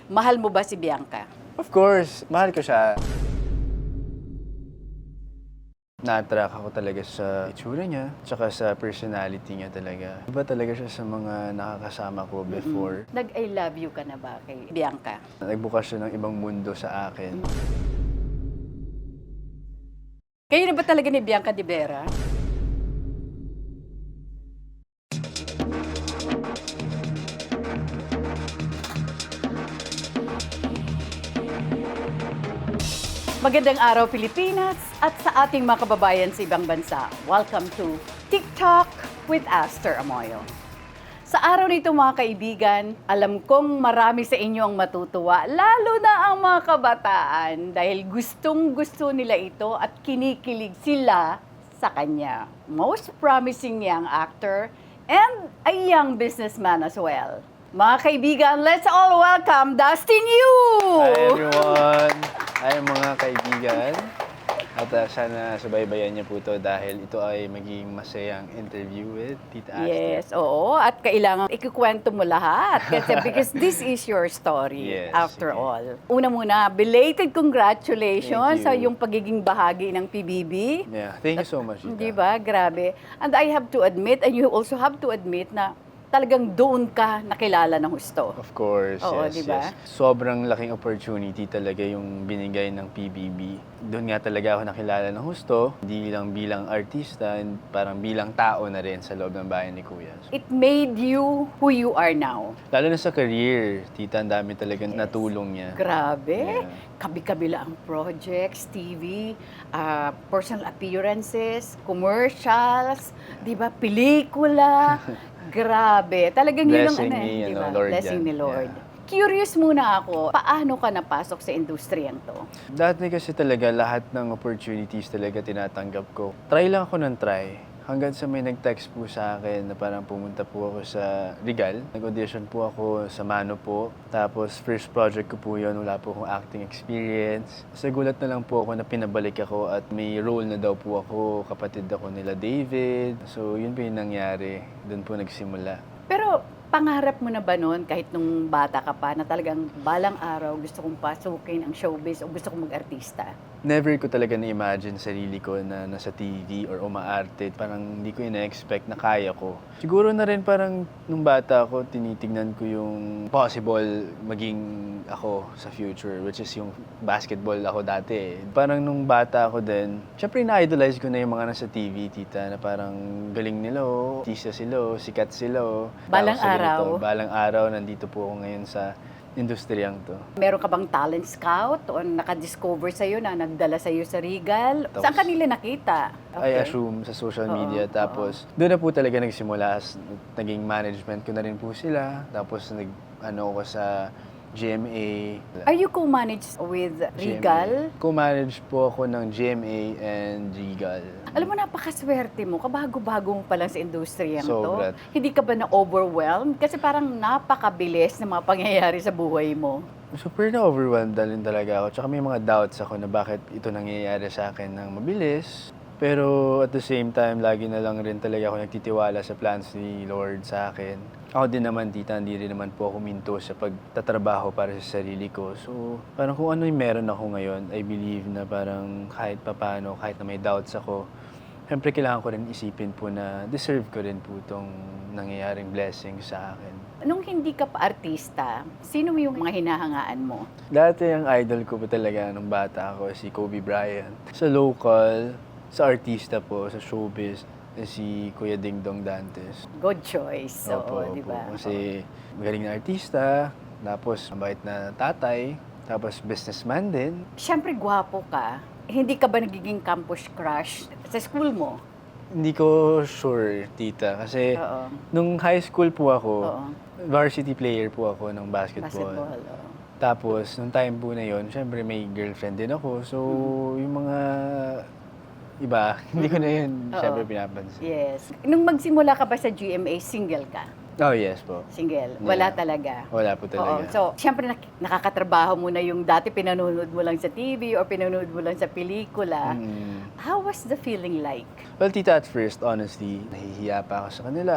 Mahal mo ba si Bianca? Of course, mahal ko siya. Na-attract ako talaga sa itsura niya, tsaka sa personality niya talaga. Iba talaga siya sa mga nakakasama ko before. Nag-I love you ka na ba kay Bianca? Nagbukas siya ng ibang mundo sa akin. Kayo na ba talaga ni Bianca de Vera? Magandang araw Pilipinas at sa ating mga kababayan sa ibang bansa. Welcome to TikTok with Aster Amoyo. Sa araw nito mga kaibigan, alam kong marami sa inyo ang matutuwa, lalo na ang mga kabataan dahil gustong-gusto nila ito at kinikilig sila sa kanya. Most promising young actor and a young businessman as well. Mga kaibigan, let's all welcome Dustin Yu! Hi everyone! Hi mga kaibigan. At sana subaybayan niyo po ito dahil ito ay maging masayang interview with Tita Aster. Yes, oo. At kailangan ikukwento mo lahat. Kasi because this is your story, Yes, after sige. all. Una muna, belated congratulations Thank sa you. yung pagiging bahagi ng PBB. Yeah, thank you so much, Tita. Di ba? Grabe. And I have to admit, and you also have to admit na talagang doon ka nakilala ng husto. Of course, Oo, yes, diba? yes. Sobrang laking opportunity talaga yung binigay ng PBB. Doon nga talaga ako nakilala ng husto, hindi lang bilang artista, parang bilang tao na rin sa loob ng bayan ni Kuya. It made you who you are now. Lalo na sa career, Tita, ang dami talagang natulong niya. Grabe. Yeah. Kabi-kabila ang projects, TV, personal appearances, commercials, di ba, pelikula. Grabe. Talagang yun ang Blessing ano, ni, di ba? Lord Blessing yan. ni Lord. Yeah. Curious muna ako, paano ka napasok sa industriyang to? Dati kasi talaga lahat ng opportunities talaga tinatanggap ko. Try lang ako ng try. Hanggang sa may nag-text po sa akin na parang pumunta po ako sa Regal. Nag-audition po ako sa Mano po. Tapos first project ko po yun, wala po akong acting experience. Sa gulat na lang po ako na pinabalik ako at may role na daw po ako, kapatid ako nila David. So yun po yung nangyari. Doon po nagsimula. Pero pangarap mo na ba noon kahit nung bata ka pa na talagang balang araw gusto kong pasukin ang showbiz o gusto kong mag-artista? Never ko talaga na-imagine sarili ko na nasa TV or umaarte. Parang hindi ko ina-expect na kaya ko. Siguro na rin parang nung bata ako, tinitignan ko yung possible maging ako sa future, which is yung basketball ako dati. Parang nung bata ako din, syempre na-idolize ko na yung mga nasa TV, Tita, na parang galing nila, artista sila, sikat sila. Balang Tapos sa ganito, araw. Balang araw, nandito po ako ngayon sa industriyang to. Meron ka bang talent scout o nakadiscover sa'yo na nagdala sa'yo sa Regal? Tapos, Saan kanila nakita? I assume sa social media. Oo, Tapos, doon na po talaga nagsimula. Naging management ko na rin po sila. Tapos, ako sa GMA. Are you co-managed with Regal? Co-manage po ako ng GMA and Regal. Alam mo, napakaswerte mo. Kabago-bago mo pa lang sa industriyang Sobra. to. Hindi ka ba na-overwhelmed? Kasi parang napakabilis ng mga pangyayari sa buhay mo. Super na-overwhelmed din talaga ako. Tsaka may mga doubts ako na bakit ito nangyayari sa akin ng mabilis. Pero at the same time, lagi na lang rin talaga ako nagtitiwala sa plans ni Lord sa akin. Ako din naman, Tita, hindi rin naman po ako minto sa pagtatrabaho para sa sarili ko. So, parang kung ano yung meron ako ngayon, I believe na parang kahit papano, kahit na may doubts ako, siyempre kailangan ko rin isipin po na deserve ko rin po itong nangyayaring blessing sa akin. Nung hindi ka pa artista, sino yung mga hinahangaan mo? Dati ang idol ko po talaga nung bata ako, si Kobe Bryant. Sa local, sa artista po, sa showbiz, si Kuya Ding Dong Dantes. Good choice. Opo, Oo, di ba? Kasi magaling na artista, tapos mabait na tatay, tapos businessman din. Siyempre, gwapo ka. Hindi ka ba nagiging campus crush sa school mo? Hindi ko sure, Tita, kasi Oo. nung high school po ako, Oo. varsity player po ako ng basketball. Basketball. Oo. Tapos, nung time po na yon, syempre may girlfriend din ako. So, yung mga iba, hindi ko na yun Oo. syempre pinapansin. Yes. Nung magsimula ka ba sa GMA, single ka? Oh, yes po. Single? Wala Yeah. talaga? Wala po Oo. talaga. So, syempre nakakatrabaho mo na yung dati pinanonood mo lang sa TV or pinanonood mo lang sa pelikula. How was the feeling like? Well, tita, at first, honestly, nahihiya pa ako sa kanila.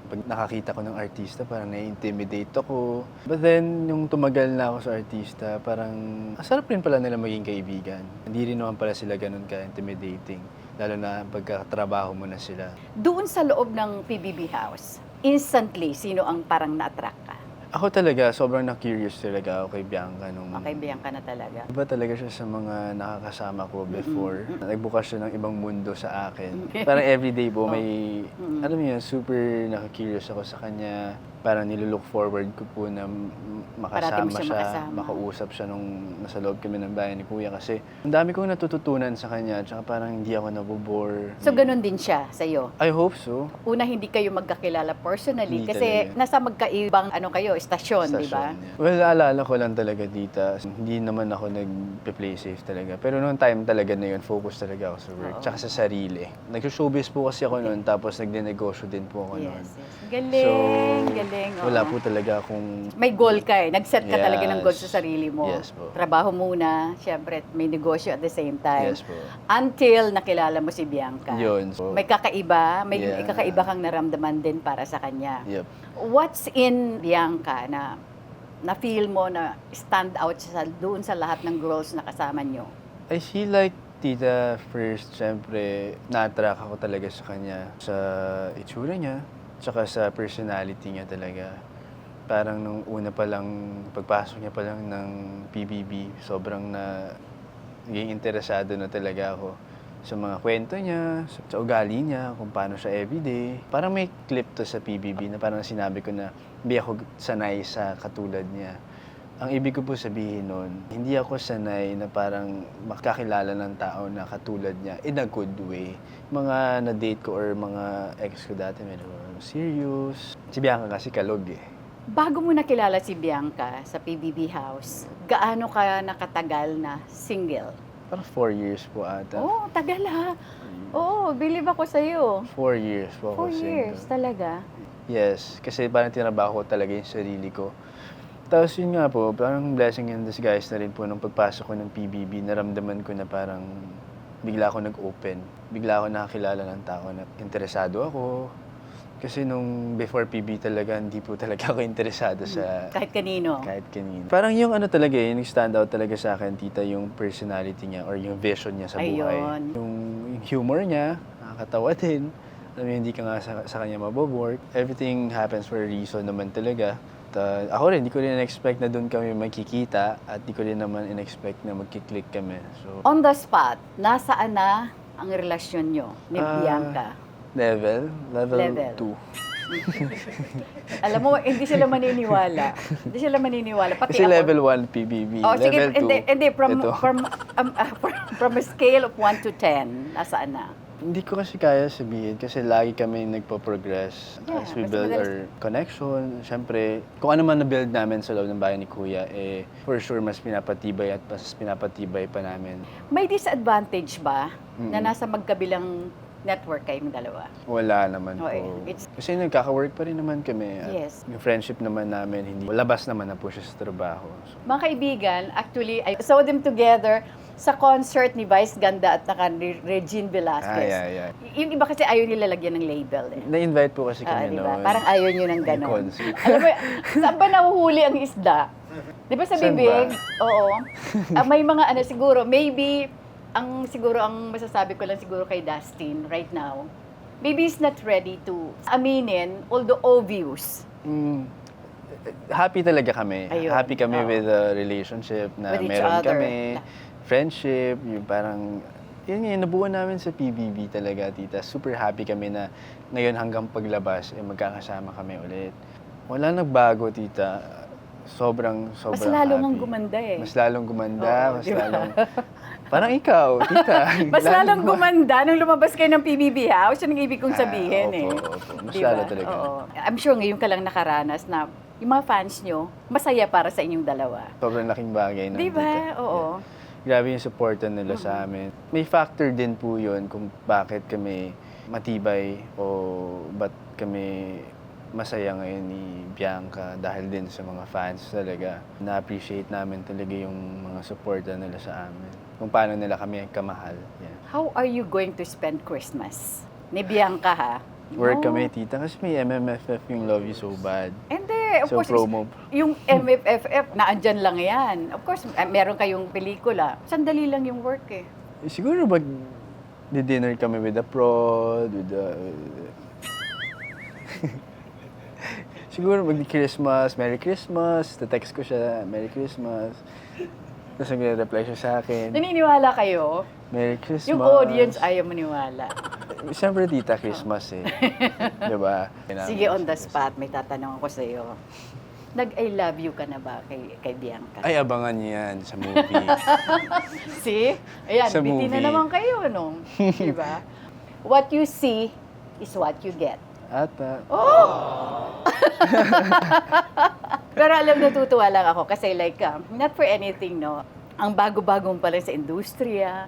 Pag nakakita ko ng artista, parang nai-intimidate ako. But then, yung tumagal na ako sa artista, parang asarap rin pala nila maging kaibigan. Hindi rin naman pala sila ganun ka-intimidating. Lalo na pagkatrabaho mo na sila. Doon sa loob ng PBB House, instantly, sino ang parang na-attract ka? Ako talaga, sobrang na-curious talaga ako kay Bianca nung... Okay, ka na talaga. Iba talaga siya sa mga nakakasama ko before. Nagbukas siya ng ibang mundo sa akin. Parang everyday po may, alam mo yun, super nakakurious ako sa kanya. Parang nilulook forward ko po na Parati mo makasama siya siya, makasama. makausap siya nung nasa loob kami ng bayan ni Kuya. Kasi ang dami kong natututunan sa kanya, tsaka parang hindi ako nabobore. So, ganun din siya sa'yo? I hope so. Una, hindi kayo magkakilala personally Hindi kasi talaga. nasa magkaibang istasyon, di ba? Stasyon, yeah. Well, naalala ko lang talaga, tita. Hindi naman ako nag-play safe talaga. Pero noong time talaga na yun, focus talaga ako sa work. Oo. Tsaka sa sarili. Nag-showbiz po kasi ako noon, tapos nagde-negosyo din po ako noon. Yes, yes. Galing, galing. oo. Wala po talaga akong... May goal ka eh. Nag-set ka talaga ng goal Yes. sa sarili mo. Yes po. Trabaho muna, syempre, may negosyo at the same time. Yes po. Until nakilala mo si Bianca. Yun. So, May kakaiba, may Yeah. kakaiba kang naramdaman din para sa kanya. yep. What's in Bianca na feel mo na stand out doon sa lahat ng girls na kasama nyo? I feel like, tita, first, syempre, na-attract ako talaga sa kanya. Sa itsura niya, tsaka sa personality niya talaga. Parang nung una pa lang, pagpasok niya pa lang ng PBB, sobrang naging interesado na talaga ako sa mga kwento niya, sa ugali niya, kung paano siya everyday. Parang may clip to sa PBB na parang sinabi ko na hindi ako sanay sa katulad niya. Ang ibig ko po sabihin nun, hindi ako sanay na parang makakilala ng tao na katulad niya in a good way. Mga na-date ko or mga ex ko dati, medyo serious. Si Bianca kasi kalog eh. Bago mo nakilala si Bianca sa PBB House, gaano ka nakatagal na single? Parang 4 years po ata. Oh, tagal ha. Oo, believe ako sa'yo. 4 years po 4 ako years, single. talaga. Yes, kasi parang tinabaho ko talaga yung sarili ko. Tapos yun nga po, parang blessing in disguise na rin po nung pagpasok ko ng PBB, naramdaman ko na parang bigla ako nag-open. Bigla ako nakakilala ng tao na interesado ako. Kasi nung before PB talaga, hindi po talaga ako interesado sa Kahit kanino. kahit kanino. Parang yung ano talaga, yung stand out talaga sa akin, tita, yung personality niya or yung vision niya sa buhay. Ayun. Yung humor niya, nakakatawa din. Alam mo, hindi ka nga sa kanya mabobore. Everything happens for a reason naman talaga. At, ako rin, hindi ko rin in-expect na doon kami magkikita at hindi ko rin naman in-expect na magkiklik kami. So, On the spot, nasaan na ang relasyon nyo ni Bianca? Level Level. 2. Alam mo, hindi sila maniniwala. Hindi sila maniniwala. Pati Kasi ako. level 1 PBB, Oh, sige, level 2. hindi, ito. from a scale of 1 to 10, nasaan na? Hindi ko kasi kaya sabihin kasi lagi kami nagpo-progress Yeah, as we mas build madalas- our connection. Siyempre, kung ano man na-build namin sa loob ng bahay ni Kuya, eh, for sure, mas pinapatibay at mas pinapatibay pa namin. May disadvantage ba na nasa magkabilang network kayong dalawa? Wala naman po. It's- Kasi nagkaka-work pa rin naman kami. At Yes. yung friendship naman namin, hindi labas naman na po siya sa trabaho. So, Mga kaibigan, actually, I saw them together sa concert ni Vice Ganda at ni Regine Velasquez. Yung iba kasi ayaw nila lagyan ng label eh. Na-invite po kasi kami Diba? noon. Parang ayaw nyo ng May gano'n. concert. Alam mo, saan ba nahuhuli ang isda? Di ba sa Saan bibig? ba? Oo. May mga siguro, maybe, siguro ang masasabi ko lang siguro kay Dustin right now, maybe he's not ready to aminin, although obvious. Happy talaga kami. Ayun. Happy kami Oo. with the relationship na With each meron other. kami. Friendship, yung parang, yun yung nabuo namin sa PBB talaga, tita. Super happy kami na ngayon hanggang paglabas, magkakasama kami ulit. Wala nagbago, tita. Sobrang Mas lalo happy. ngang gumanda eh. Mas lalong gumanda, Oo, mas di ba? lalong... Parang ikaw, tita. Mas lalong gumanda nung lumabas kayo ng PBB House, yun ang ibig kong sabihin opo, eh. opo. Mas Di ba? lalo talaga. Oo. I'm sure ngayon ka lang nakaranas na yung mga fans nyo, masaya para sa inyong dalawa. Sobrang laking bagay na. Di ba? Oo. Grabe yung supportan nila sa amin. May factor din po yun kung bakit kami matibay o ba't kami masaya ngayon ni Bianca dahil din sa mga fans talaga. Na-appreciate namin talaga yung mga suporta nila sa amin. Kung paano nila kami kamahal. Yeah. How are you going to spend Christmas? Ni Bianca, ha? Work No. kami, tita, kasi may MMFF yung Love You So Bad. Hindi, of So, course, promo. yung MFFF, naandyan lang yan. Of course, meron kayong pelikula. Sandali lang yung work eh. Siguro dinner kami with the prod, with the... Siguro mag-Christmas, Merry Christmas, text ko siya, Merry Christmas. Tapos nagre-reply siya sa akin, Naniniwala kayo? Merry Christmas. Yung audience ayaw maniwala. Siyempre, tita, Christmas eh. Diba? Sige, on the spot, may tatanong ako sa'yo. Nag-I love you ka na ba kay Bianca? Ay, abangan niyo yan sa movie. See? Ayan, Sa biti na movie. naman kayo, no? Diba? What you see is what you get. Ata. Pero alam, natutuwa lang ako kasi like, not for anything, no? Ang bago-bagong pa lang sa industriya,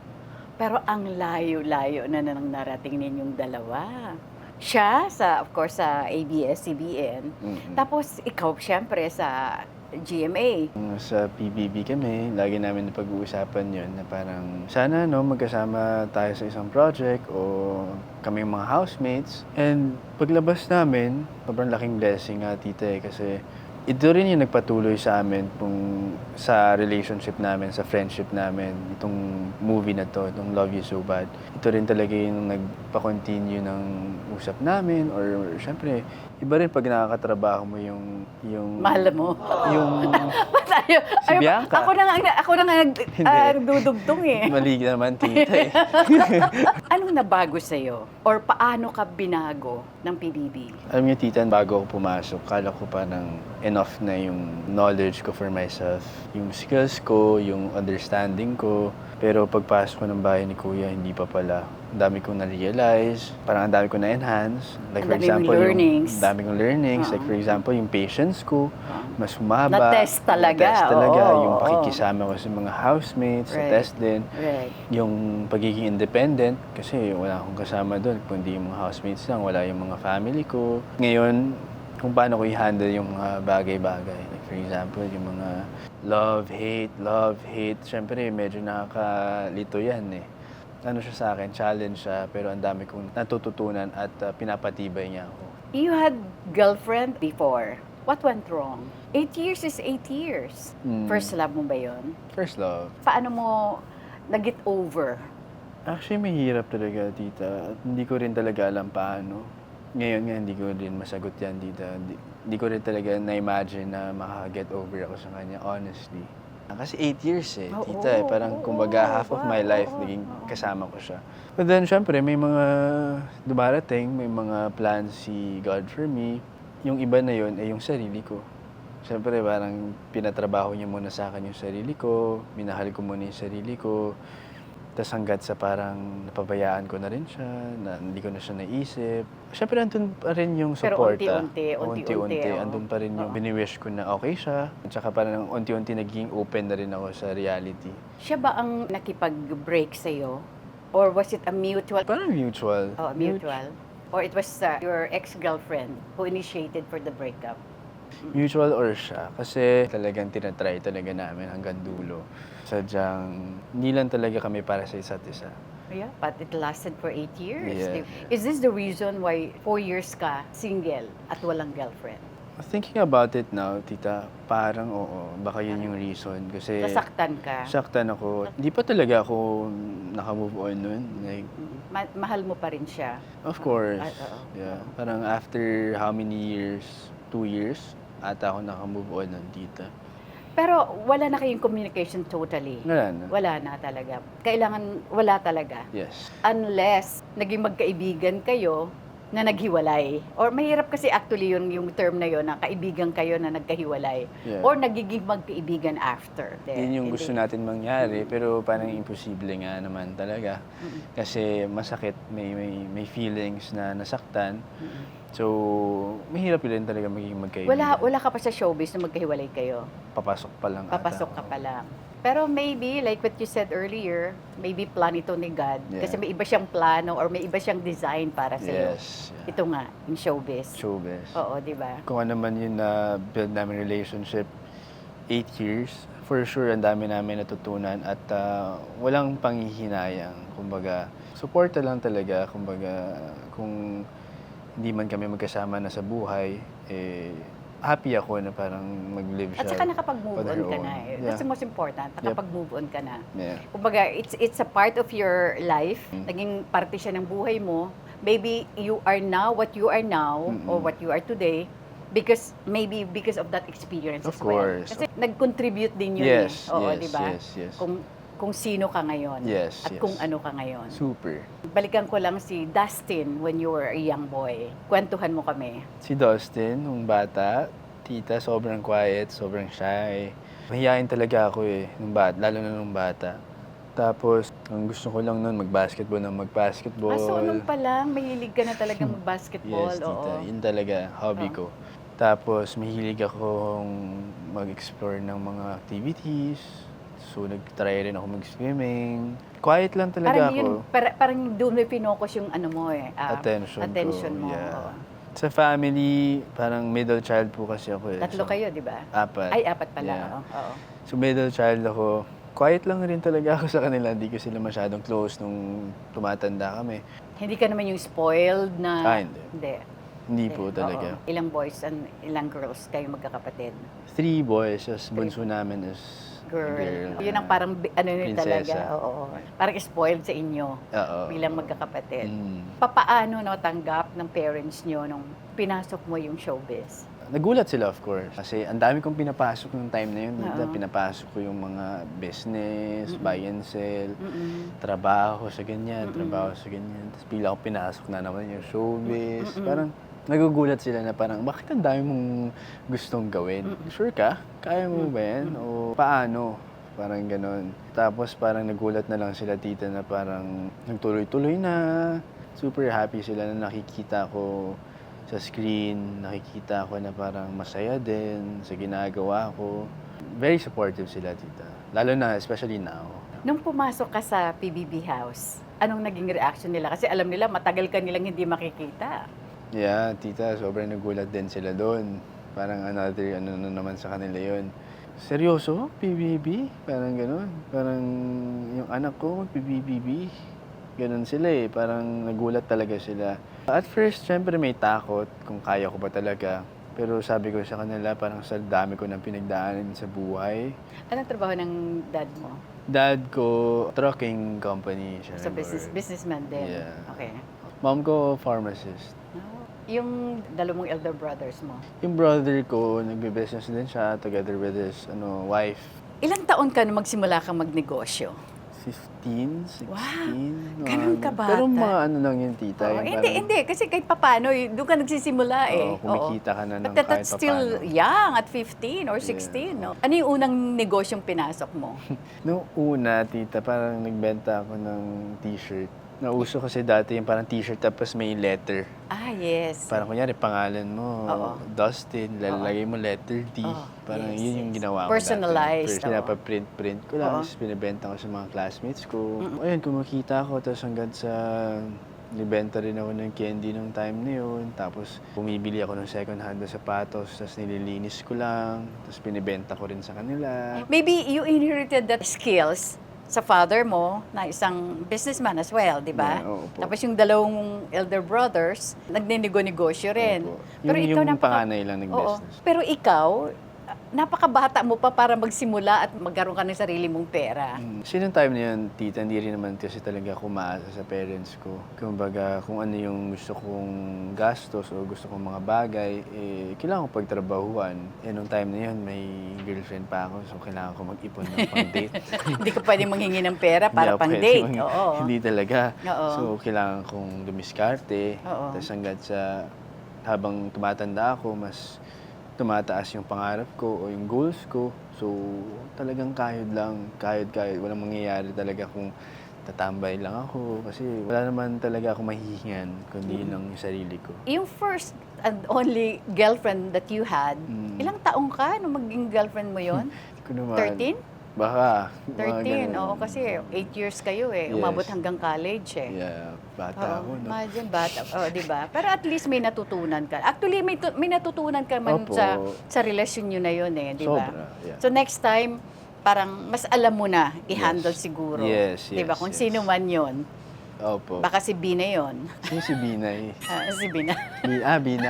pero ang layo-layo na nang narating ninyong dalawa. Siya, of course, sa ABS-CBN. Mhm. Tapos, ikaw, syempre, sa GMA. Sa PBB kami, lagi namin napag-uusapan yun na parang sana magkasama tayo sa isang project o kami mga housemates. And paglabas namin, sobrang laking blessing nga tita kasi ito rin yung nagpatuloy sa amin sa relationship namin, sa friendship namin, itong movie na to, itong Love You So Bad. Ito rin talaga yung nagpa-continue ng usap namin or syempre, iba rin pag nakakatrabaho mo yung Mahal mo. yung Si Bianca. Ako na nga nagdudugtong eh. mali naman tita eh. Anong nabago sa'yo? Or paano ka binago ng PBB? Alam niyo tita, bago ako pumasok, kala ko parang enough na yung knowledge ko for myself. Yung skills ko, yung understanding ko. Pero pagpasok ko ng bahay ni Kuya, hindi pa pala. Ang dami kong na-realize, parang ang dami kong na-enhance. Like Ang dami mong learnings. Ang dami kong learnings. Like for example, yung patience ko, mas humaba. Na-test talaga, Na-test talaga. oo, Yung oo. pakikisama ko sa mga housemates, sa Right. test din. Right. Yung pagiging independent, kasi wala akong kasama doon. Kundi yung mga housemates lang, wala yung mga family ko. Ngayon, kung paano ko i-handle yung mga bagay-bagay. Like for example, yung mga love, hate. Siyempre, medyo nakakalito yan eh. Ano siya sa akin, challenge siya, pero ang dami kong natututunan at pinapatibay niya ako. You had girlfriend before. What went wrong? 8 years is 8 years. Mm. First love mo ba yun? First love. Paano mo nag-get over? Actually, mahirap talaga, tita. At hindi ko rin talaga alam paano. Ngayon nga, hindi ko rin masagot yan, tita. Hindi ko rin talaga na-imagine na makaka-get over ako sa kanya, honestly. Kasi 8 years eh, Oo, tita. Parang kumbaga half of my life naging kasama ko siya. But then, syempre, may mga dumarating, may mga plans si God for me. Yung iba na yun ay yung sarili ko. Siyempre, parang pinatrabaho niya muna sa akin yung sarili ko, minahal ko muna yung sarili ko. Tapos hanggat sa parang napabayaan ko na rin siya, na hindi ko na siya naisip. Siyempre, andun pa rin yung Pero suporta. unti-unti, oo. Andun pa rin yung Oo. bini-wish ko na okay siya. At saka parang unti-unti naging open na rin ako sa reality. Siya ba ang nakipag-break sa'yo? Or was it a mutual? Parang mutual. Oh, mutual. Or it was your ex-girlfriend who initiated for the breakup? Mutual or siya. Kasi talagang tinatry talaga namin hanggang dulo. Sadyang hindi lang talaga kami para sa isa't isa. Yeah, but it lasted for 8 years. Yeah. Is this the reason why 4 years ka single at walang girlfriend? Thinking about it now, tita, parang oo, baka yun yung reason. Kasi Nasaktan ka? saktan ako. Hindi pa talaga ako nakamove on nun. Like, Mahal mo pa rin siya? of course. Ay, oo. Yeah. Parang after how many years? 2 years? Ata ako nakamove on nun, tita. Pero wala na kayong communication totally? Wala na. Wala na talaga. Kailangan wala talaga. Yes. Unless naging magkaibigan kayo na naghiwalay. Or mahirap kasi actually yung term na yon na kaibigan kayo na nagkahiwalay. Yeah. Or nagiging magkaibigan after. Yun yung Hindi. gusto natin mangyari, pero parang imposible nga naman talaga. Kasi masakit, may feelings na nasaktan. So, mahirap rin talaga magiging magkaibigan. Wala ka pa sa showbiz na magkahiwalay kayo. Papasok pa lang ata. Papasok ka pa lang. Pero maybe, like what you said earlier, maybe plan ito ni God. Yeah. Kasi may iba siyang plano or may iba siyang design para sa'yo. Yes. Yeah. Ito nga, in showbiz. Showbiz. Oo, di ba? Kung ano man yun na build namin relationship, 8 years, for sure, ang dami namin natutunan at walang panghihinayang. Kumbaga, suporta lang talaga. Kumbaga, kung hindi man kami magkasama na sa buhay, happy ako na parang mag-live siya. At saka nakapag-move on on her ka own. na eh. Yeah. That's the most important. Nakapag-move on ka na. Yeah. Kumbaga, it's a part of your life. Mm. Naging parte siya ng buhay mo. Maybe you are now what you are now or what you are today because of that experience Of as well. course. Kasi nag-contribute din yun Yes, eh. Oo, yes, di ba? yes. Kung sino ka ngayon Yes, at yes. kung ano ka ngayon. Super. Balikan ko lang si Dustin when you were a young boy. Kwentuhan mo kami. Si Dustin, nung bata, tita, sobrang quiet, sobrang shy. Mahihain talaga ako lalo na nung bata. Tapos, ang gusto ko lang nun, magbasketball. So, nung pa lang, mahilig ka na talaga mag-basketball. Yes, tita. Oo. Yun talaga, hobby ko. Tapos, mahilig akong mag-explore ng mga activities. So, nag-try rin ako mag-swimming. Quiet lang talaga ako. Parang doon may pinocus yung ano mo attention mo. Yeah. Oo. Sa family, parang middle child po kasi ako eh. Tatlo kayo, di ba? 4. Ay, 4 pala. Yeah. Oo. So, middle child ako. Quiet lang rin talaga ako sa kanila. Hindi ko sila masyadong close nung tumatanda kami. Hindi ka naman yung spoiled na... Hindi. Hindi. Hindi po talaga. Oo. Ilang boys and ilang girls kayo magkakapatid? 3 boys, as bunso namin is Girl. Yun ang parang yun talaga. Prinsesa. Oo. Parang spoiled sa inyo Oo. bilang magkakapatid. Mm. Papaano natanggap ng parents nyo nung pinasok mo yung showbiz? Nagulat sila, of course. Kasi ang dami kong pinapasok nung time na yun. Oo. Pinapasok ko yung mga business, buy and sell, Mm-mm. trabaho sa ganyan. Tapos bigla akong pinasok na naman yung showbiz. Parang nagugulat sila na parang, bakit ang dami mong gustong gawin? Sure ka? Kaya mo ba yan? O paano? Parang ganon. Tapos parang nagulat na lang sila tita na parang nagtuloy-tuloy na. Super happy sila na nakikita ko sa screen, nakikita ko na parang masaya din sa ginagawa ko. Very supportive sila tita. Lalo na, especially now. Nung pumasok ka sa PBB House, anong naging reaction nila? Kasi alam nila, matagal ka nilang hindi makikita. Yeah, tita, sobrang nagulat din sila doon. Parang another na naman sa kanila yon. Seryoso? PBB? Parang gano'n. Parang yung anak ko mag-PBB. Ganon sila Parang nagulat talaga sila. At first, syempre may takot kung kaya ko ba talaga. Pero sabi ko sa kanila, parang sa dami ko ng pinagdaanan sa buhay. Anong trabaho ng dad mo? Dad ko, trucking company siya. So businessman din? Yeah. Okay. Mom ko, pharmacist. Yung dalawang elder brothers mo, Yung brother ko, nagbe-business din siya together with his wife. ilang taon ka nung magsimula kang magnegosyo? 15, 16. Wow! mga Ganun ka bata? Pero mga lang yun, tita. Oo, yung hindi, parang, hindi. Kasi kahit papano, doon ka nagsisimula Oo, kumikita ka na ng But kahit that's still papano. young at 15 or 16, no? Ano yung unang negosyong pinasok mo? Nung una, tita, parang nagbenta ako ng t-shirt. Nauso kasi dati yung parang t-shirt tapos may letter. Ah, yes. Parang kunyari, pangalan mo, Oo. Dustin, lalagay mo letter D. Oo, Parang yes, yun yung yes. ginawa ko Personalized, dati. First, pinapaprint ko lang, Oo. tapos binibenta ko sa mga classmates ko. Ayun, kumikita ako, tapos hanggang sa nibenta rin ako ng candy nung time na yun. Tapos bumibili ako ng second hand na sapatos, tapos nililinis ko lang, tapos binibenta ko rin sa kanila. Maybe you inherited that skills sa father mo na isang businessman as well, di ba? Yeah, oo po. Tapos yung dalawang elder brothers, nagninego-negosyo rin. Opo. Yung panganay lang nag-business. Oo. Pero ikaw, napakabata mo pa para magsimula at magkaroon ka ng sarili mong pera. Kasi nung time na yun, tita, hindi rin naman kasi talaga ako umaasa sa parents ko. Kumbaga, kung ano yung gusto kong gastos o gusto kong mga bagay, kailangan ko pagtrabahuan. Nung time na yun, may girlfriend pa ako, so kailangan ko mag-ipon ng pang-date. Hindi ka pwedeng manghingi ng pera para Hindi ako pang-date. pwede Oo. Hindi talaga. Oo. So, kailangan kong dumiskarte. Oo. Tapos hanggang sa habang tumatanda ako, mas tumataas yung pangarap ko o yung goals ko. So, talagang kahit lang, kahit. Walang mangyayari talaga kung tatambay lang ako. Kasi wala naman talaga ako mahihingan, kundi yun lang yung sarili ko. Yung first and only girlfriend that you had, ilang taong ka nung maging girlfriend mo yon? Hindi ko naman. 13? Baka. mga 13, ganun. oo, kasi 8 years kayo eh. Yes. Umabot hanggang college eh. Yeah, bata ako, no? Imagine, bata. Oh, di ba? Pero at least may natutunan ka. Actually, may natutunan ka man Opo. sa relasyon nyo na yun eh, di ba? Sobra, yeah. So next time, parang mas alam mo na i-handle siguro. Yes, Di ba? yes, Kung yes. sino man yun. Opo. Baka si Bina yun. Sino si Binay? Si Bina. Bina.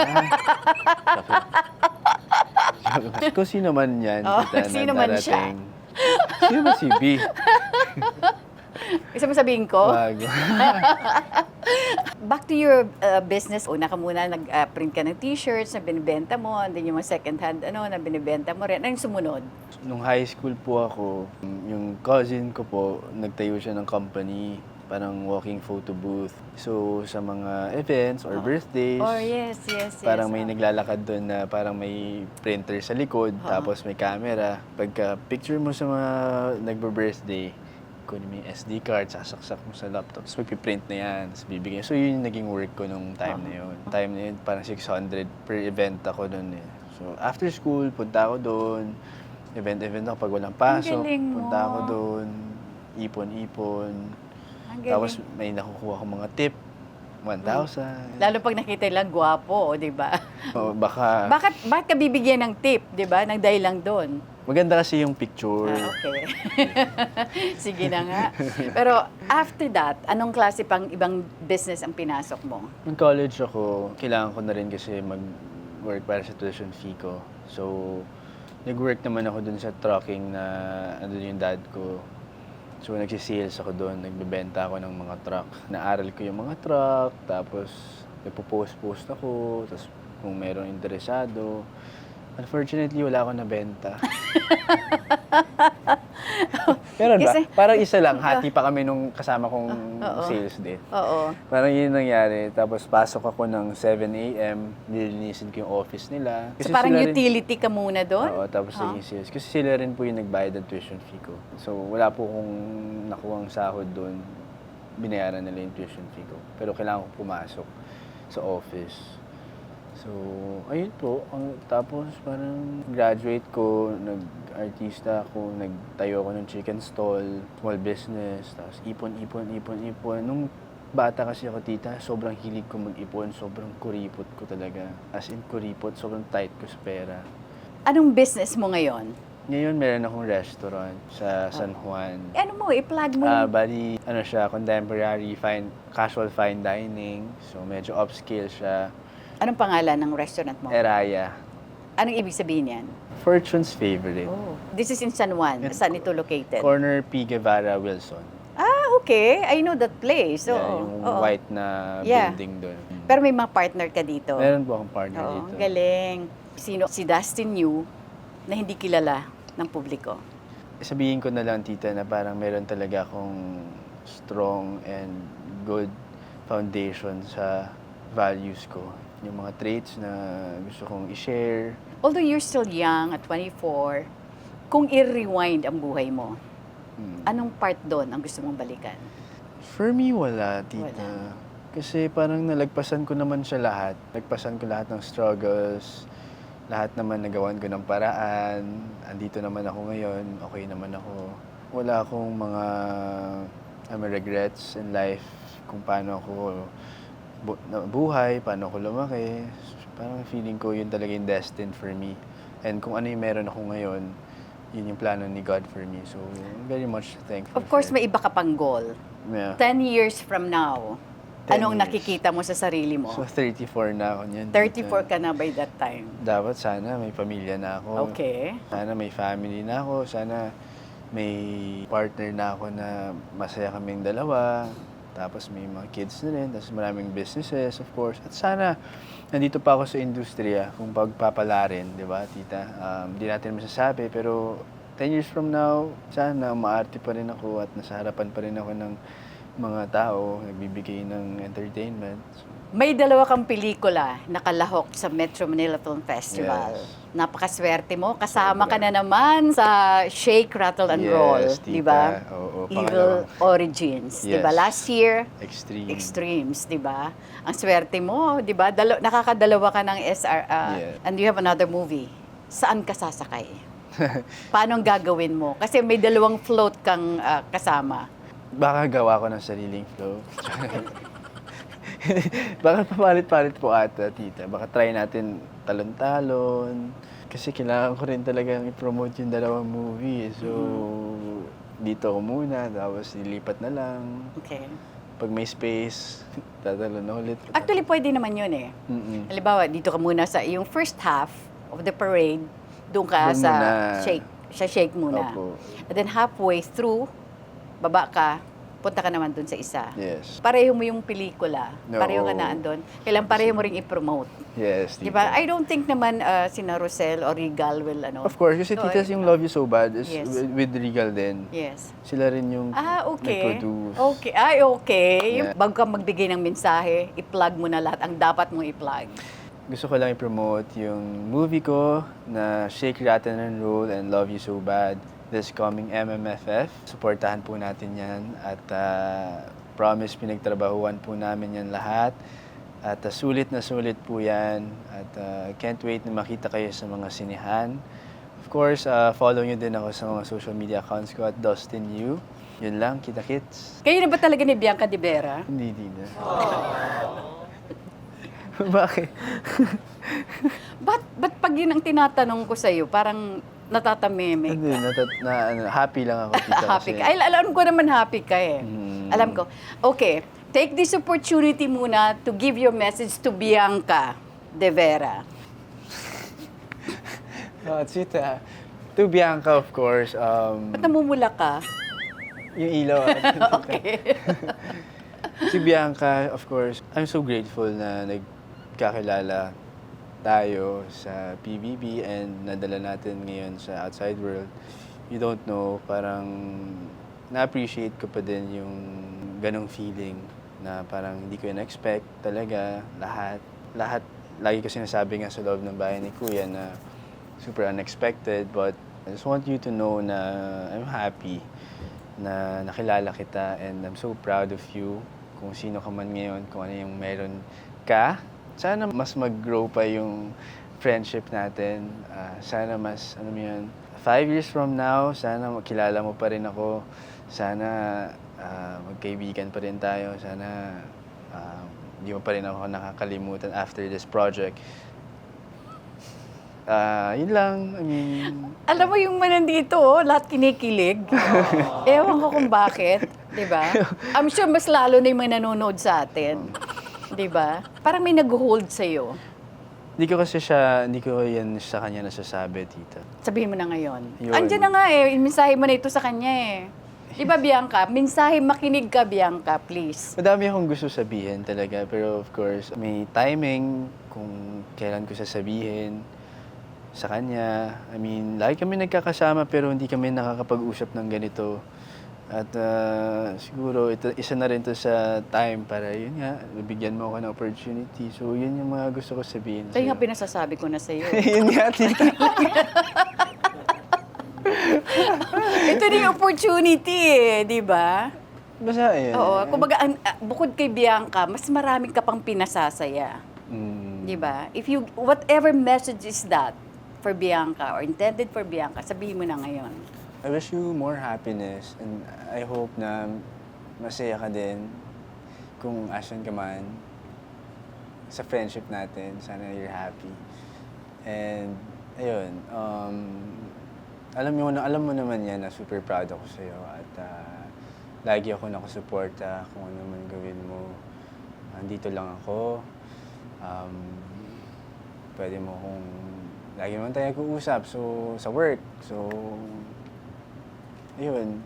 Kung sino man yan, Oh, tita, na sino man siya. darating. Sino ba si B? Isa mo sabihin ko? Bago. Back to your business. Una ka muna, nag-print ka ng t-shirts na binibenta mo, and then yung mga second hand na binibenta mo rin. Ano yung sumunod? Nung high school po ako, yung cousin ko po, nagtayo siya ng company, parang walking photo booth. So, sa mga events or birthdays, Oh, yes. parang may naglalakad doon na parang may printer sa likod, tapos may camera. Pagka picture mo sa mga nagbe-birthday, kunin mo yung SD card, sasaksak mo sa laptop, tapos magpiprint na yan, tapos bibigyan. So, yun yung naging work ko nung time na yun. Time na yun, parang 600 per event ako doon eh. So, after school, punta ako doon. Event ako pag walang pasok. galing mo. Punta ako doon. Ipon-ipon. Ang galing. Tapos may nakukuha ko mga tip. 1,000. Lalo pag nakita lang gwapo, di ba? O baka, Bakit ka bibigyan ng tip, di ba? Nang dahil lang doon. maganda kasi yung picture. Okay. Sige na nga. Pero after that, anong klase pang ibang business ang pinasok mo? Nung college ako, kailangan ko na rin kasi mag-work para sa tuition fee ko. So, nag-work naman ako dun sa trucking na andun yung dad ko. So, nagsisales ako doon, nagbebenta ako ng mga truck. Naaral ko yung mga truck, tapos nagpo-post ako, tapos kung mayroong interesado. Unfortunately, wala akong nabenta. Pero ba? Kasi- Parang isa lang, hati pa kami nung kasama kong Oo. sales din. Oo. Parang yun nangyari. Tapos pasok ako ng 7 a.m., nilinisin ko yung office nila. So parang sila rin- utility ka muna doon? Oo, tapos naging sales. Kasi sila rin po yung nagbayad ng tuition fee ko. So, wala po kong nakuhang sahod doon. Binayaran nila yung tuition fee ko. Pero kailangan ko pumasok sa office. So, ayun po. Tapos parang graduate ko, nag-artista ako, nagtayo ako ng chicken stall, small business, tapos ipon. Nung bata kasi ako, tita, sobrang hilig ko mag-ipon, sobrang kuripot ko talaga. As in kuripot, sobrang tight ko sa pera. Anong business mo ngayon? Ngayon, meron akong restaurant sa San Juan. Ano mo, i-plug mo. Bali, siya, contemporary, casual fine dining. So, medyo upscale siya. Anong pangalan ng restaurant mo? Eraya. Anong ibig sabihin yan? Fortune's favorite. Oh. This is in San Juan. Saan ito located? Corner P. Guevara, Wilson. Okay. I know that place. Yeah, Oo. yung Oo. white na Yeah. building doon. Pero may mga partner ka dito. Meron po akong partner Oo, dito. galing. Sino si Dustin Yu na hindi kilala ng publiko? Sabihin ko na lang, tita, na parang meron talaga akong strong and good foundation sa values ko. Yung mga traits na gusto kong i-share. Although you're still young at 24, kung i-rewind ang buhay mo, anong part doon ang gusto mong balikan? For me, wala, tita. Wala. Kasi parang nalagpasan ko naman siya lahat. Nagpasan ko lahat ng struggles. Lahat naman nagawan ko ng paraan. Andito naman ako ngayon. Okay naman ako. Wala akong mga regrets in life kung paano ako buhay, paano ako lumaki. Parang feeling ko yun talaga yung destined for me. And kung ano yung meron ako ngayon, yun yung plano ni God for me. So, I'm very much thankful. Of course, for may iba ka pang goal. Yeah. 10 years from now, 10 anong years. nakikita mo sa sarili mo? So, 34 na ako niyan. 34 ka na by that time. Dapat sana may pamilya na ako. Okay. Sana may family na ako. Sana may partner na ako na masaya kaming dalawa. Tapos may mga kids na rin. Tapos maraming businesses, of course. At sana nandito pa ako sa industriya kung pagpapala rin, di ba, tita? Di natin masasabi, pero 10 years from now, sana maarte pa rin ako at nasa harapan pa rin ako ng mga tao, nagbibigay ng entertainment. So, May dalawa kang pelikula nakalahok sa Metro Manila Film Festival. Yes. Napakaswerte mo. Kasama ka na naman sa Shake, Rattle, and Yes, Roll. tita. Di ba? Oo, Evil Origins. Di ba? Yes. Last year, extreme. Extremes. Di ba? Ang swerte mo. Di ba? Nakakadalawa ka ng SR. Yeah. And you have another movie. Saan ka sasakay? Paano ang gagawin mo? Kasi may dalawang float kang kasama. Baka gawa ko ng sariling flow. Baka papalit-palit po ata, tita. Baka try natin talon-talon. Kasi kailangan ko rin talagang i-promote yung dalawang movie. So, dito ako muna, tapos nilipat na lang. Okay. Pag may space, tatalon na ulit. Actually, pwede naman yun eh. Mm-mm. Halimbawa, dito ka muna sa yung first half of the parade, doon ka Doon sa muna. shake. Sa shake muna. Opo. And then halfway through, baba ka, punta ka naman doon sa isa. Yes. Pareho mo yung pelikula. No. Pareho ka na andun. Kailangan pareho mo ring i-promote. Yes, Di tita. ba? I don't think naman sina Rosel or Regal will Of course, kasi So, tita's yung Love You So Bad is Yes. with Regal din. Yes. Sila rin yung Okay. nag-produce. Okay. Ay, okay. Yung Yeah. bago ka magbigay ng mensahe, i-plug mo na lahat ang dapat mong i-plug. Gusto ko lang i-promote yung movie ko na Shake, Rattle, and Roll and Love You So Bad this coming MMFF. Suportahan po natin yan at promise pinagtrabahuan po namin yan lahat. At sulit na sulit po yan at can't wait na makita kayo sa mga sinihan. Of course, follow nyo din ako sa mga social media accounts ko at Dustin Yu. Yun lang, kita-kits. Kayo na ba talaga ni Bianca Di Vera? Hindi, na. Bakit? Ba't pag yun ang tinatanong ko sa'yo, parang natatameme Hindi, ka? happy lang ako, tita. Happy kasi- ka? Ay, alam ko naman happy ka eh. Mm. Alam ko. Okay, take this opportunity muna to give your message to Bianca De Vera. Oh, tita. To Bianca, of course. Ba't namumula ka? Yung ilaw. Okay. Si Bianca, of course, I'm so grateful na nagkakilala tayo sa PBB and nadala natin ngayon sa outside world. You don't know, parang na-appreciate ko pa din yung ganong feeling na parang hindi ko in-expect talaga lahat. Lahat, lagi ko sinasabi nga sa loob ng bahay ni Kuya na super unexpected, but I just want you to know na I'm happy na nakilala kita and I'm so proud of you kung sino ka man ngayon, kung ano yung meron ka. Sana mas mag-grow pa yung friendship natin. Sana mas, 5 years from now, sana makilala mo pa rin ako. Sana magkaibigan pa rin tayo. Sana hindi mo pa rin ako nakakalimutan after this project. Yun lang. I mean, Alam mo yung manandito, lahat kinikilig. Ewan ko kung bakit, di ba? I'm sure mas lalo na yung mga nanonood sa atin. Di ba? Parang may nag-hold sa'yo. hindi ko yan sa kanya nasasabi, tita. Sabihin mo na ngayon. Yun. Andiyan na nga eh, mensahe mo na ito sa kanya eh. Di ba, Bianca? Mensahe, makinig ka, Bianca, please. Madami akong gusto sabihin talaga, pero of course, may timing kung kailan ko sasabihin sa kanya. I mean, lagi kami nagkakasama pero hindi kami nakakapag-usap ng ganito. At siguro, isa na rin to sa time para yun nga, bigyan mo ako ng opportunity. So, yun yung mga gusto ko sabihin Kaya nga sa'yo. pinasasabi ko na sa'yo. Yun nga, tita. Ito na yung opportunity eh, di ba? Basta, yun. Oo, kumbaga, bukod kay Bianca, mas maraming ka pang pinasasaya. Mm. Di ba? If you, whatever message is that for Bianca or intended for Bianca, sabihin mo na ngayon. I wish you more happiness and I hope na masaya ka din kung asan ka man sa friendship natin. Sana you're happy. And ayun, alam mo naman yan na super proud ako sa'yo at lagi ako nakasuporta kung ano man gawin mo. Andito lang ako. Pwede mo kung lagi naman tayo nag-uusap sa work. So, ayun.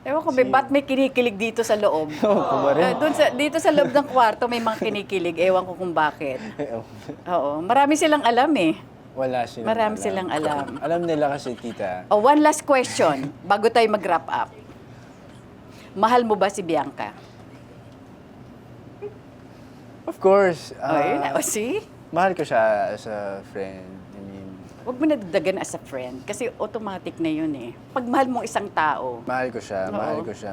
Ewan ko, ba't may kinikilig dito sa loob? Oo, rin. Dito sa loob ng kwarto may mga kinikilig. Ewan ko kung bakit. Oo, marami silang alam eh. Wala silang Marami silang alam. Alam nila kasi, tita. Oh, one last question bago tayo mag-wrap up. Mahal mo ba si Bianca? Of course. Ayun, see? Mahal ko siya as a friend. I mean, Huwag mo nadagdagan as a friend kasi automatic na yun eh. Pag mahal mong isang tao, mahal ko siya. Oo.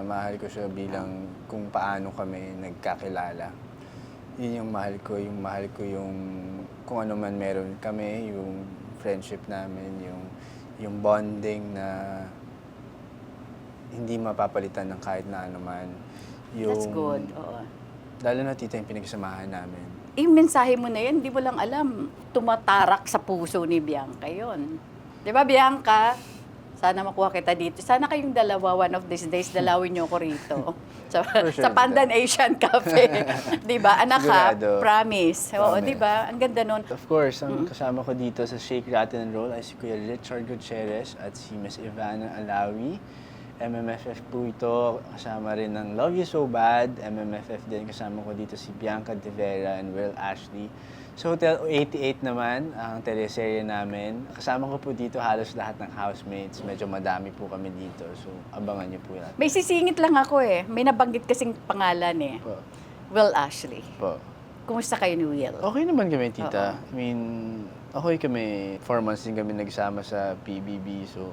Mahal ko siya bilang kung paano kami nagkakilala. Yun yung mahal ko kung ano man meron kami, yung friendship namin, yung yung bonding na hindi mapapalitan ng kahit na ano man. That's good. Oo. Lalo na tita yung pinagsamahan namin. Yung mensahe mo na yan, hindi mo lang alam, tumatarak sa puso ni Bianca yun. Di ba, Bianca? Sana makuha kita dito. Sana kayong dalawa, one of these days, dalawin niyo ko rito. Sa, sure, sa Pandan Asian Cafe. Di ba? Anak ha? Sigurado. Promise. Oo, Promise. di ba? Ang ganda nun. Of course, ang kasama ko dito sa Shake, Rattle, and Roll ay si Kuya Richard Gutierrez at si Miss Ivana Alawi. MMFF po ito, kasama rin ng Love You So Bad. MMFF din, kasama ko dito si Bianca De Vera and Will Ashley. Sa Hotel 88 naman, ang teleserye namin. Kasama ko po dito halos lahat ng housemates. Medyo madami po kami dito, so abangan niyo po yan. May sisingit lang ako eh. May nabanggit kasing pangalan eh. Po. Will Ashley. Po. Kumusta kayo ni Will? Okay naman kami, tita. I mean, okay kami. 4 months din kami nagsama sa PBB, so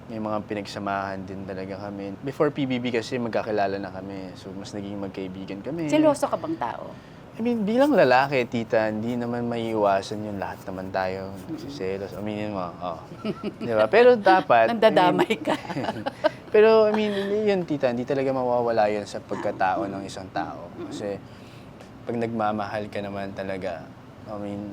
may mga pinagsamahan din talaga kami. Before PBB kasi magkakilala na kami, so mas naging magkaibigan kami. Seloso ka bang tao? I mean, bilang lalaki, tita, hindi naman maiiwasan yung lahat naman tayo nagsiselos. Aminin mo, Di ba? Pero dapat... Nandadamay ka. Pero, I mean, yun, tita, hindi talaga mawawala yun sa pagkatao ng isang tao. Kasi, pag nagmamahal ka naman talaga, I mean,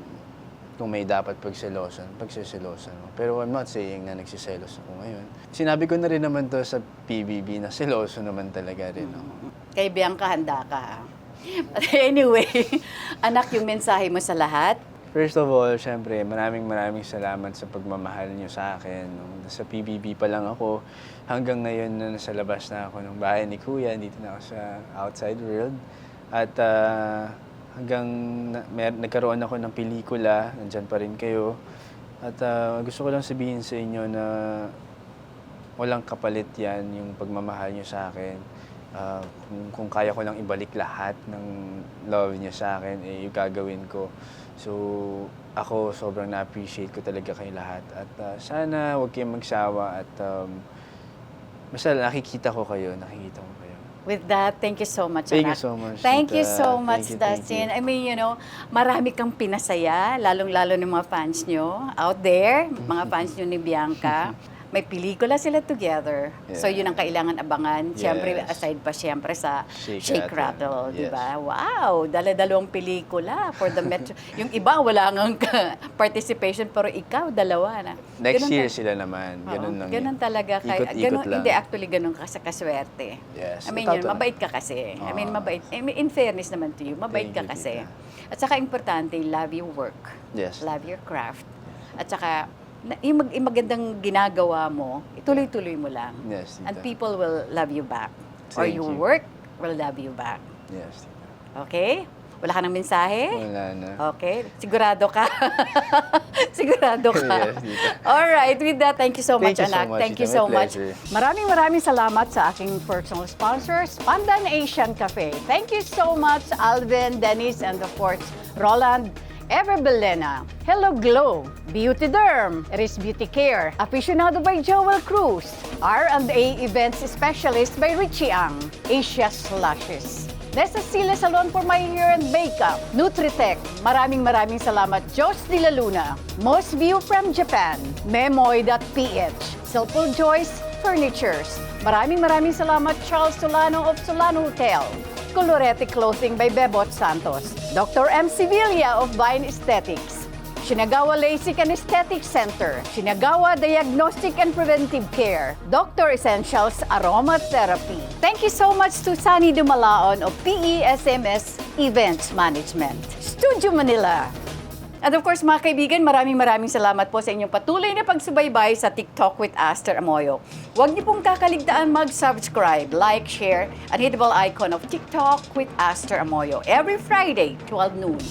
kung may dapat pagsiselosan mo. Pero I'm not saying na nagsiselos ako ngayon. Sinabi ko na rin naman to sa PBB na seloso naman talaga rin ako. Kay Bianca, handa ka. But anyway, anak, yung mensahe mo sa lahat. First of all, syempre, maraming salamat sa pagmamahal niyo sa akin. Nung nasa PBB pa lang ako, hanggang ngayon na nasa labas na ako ng bahay ni Kuya, dito na ako sa outside world. At hanggang nagkaroon ako ng pelikula, nandyan pa rin kayo. At gusto ko lang sabihin sa inyo na walang kapalit yan yung pagmamahal niyo sa akin. Kung kaya ko lang ibalik lahat ng love niya sa akin, yung gagawin ko. So, ako sobrang na-appreciate ko talaga kayo lahat. At sana huwag kayong magsawa at basta nakikita ko kayo. With that, thank you so much, Thank you anak. so much, Thank you tita. so much, Thank you. Dustin. I mean, marami kang pinasaya, lalong-lalo ng mga fans nyo out there, mga fans nyo ni Bianca. May pelikula sila together. So, Yeah. yun ang kailangan abangan. Siyempre, Yes. aside pa siyempre sa Shake, Shake Rattle. Rattle, di Yes. ba? Wow! Dala-dalawang pelikula for the Metro. Yung iba, wala ngang participation, pero ikaw, dalawa na. Next Ganun year ta- sila naman. Ganun Oo, lang ganun yun. talaga. Ikot-ikot lang. Hindi, actually, ganun ka sa kaswerte. Yes. I mean, Totoo yun, na. mabait ka kasi. I mean, mabait. In fairness naman to you, mabait Thank ka you, kasi. tita. At saka importante, love your work. Yes. Love your craft. At saka, yung magandang ginagawa mo, ituloy-tuloy mo lang. Yes, tita. And people will love you back. Or Thank your you. work will love you back. Yes, tita. Okay? Wala ka ng mensahe? Wala na. Okay. Sigurado ka? Sigurado ka? Yes, tita. Alright, with that, thank you so much, Thank you so anak. much, Thank you tita. so My much. pleasure. Maraming salamat sa aking personal sponsors, Pandan Asian Cafe. Thank you so much, Alvin, Dennis, and of course, Roland, Ever Belena, Hello Glow, Beauty Derm, Eris Beauty Care, Aficionado by Joel Cruz, R&A Events Specialist by Richie Ang, Asia Slashes, Nesta Sila Salon for my hair and makeup, Nutritech, maraming salamat, Jos de la Luna, Most View from Japan, Memoy.ph, Silpul Joyce Furnitures, maraming salamat, Charles Solano of Solano Hotel, Colorete Clothing by Bebot Santos, Dr. M. Sevilla of Vine Aesthetics, Shinagawa LASIK and Aesthetic Center, Shinagawa Diagnostic and Preventive Care, Dr. Essentials Aromatherapy. Thank you so much to Sunny Dumalaon of PESMS Events Management, Studio Manila. At of course, mga kaibigan, maraming salamat po sa inyong patuloy na pagsubaybay sa TikTok with Aster Amoyo. Huwag niyo pong kakaligtaan mag-subscribe, like, share, and hit the bell icon of TikTok with Aster Amoyo every Friday, 12 noon.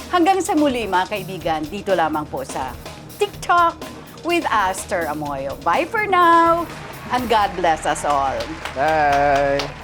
Hanggang sa muli, mga kaibigan, dito lamang po sa TikTok with Aster Amoyo. Bye for now, and God bless us all. Bye!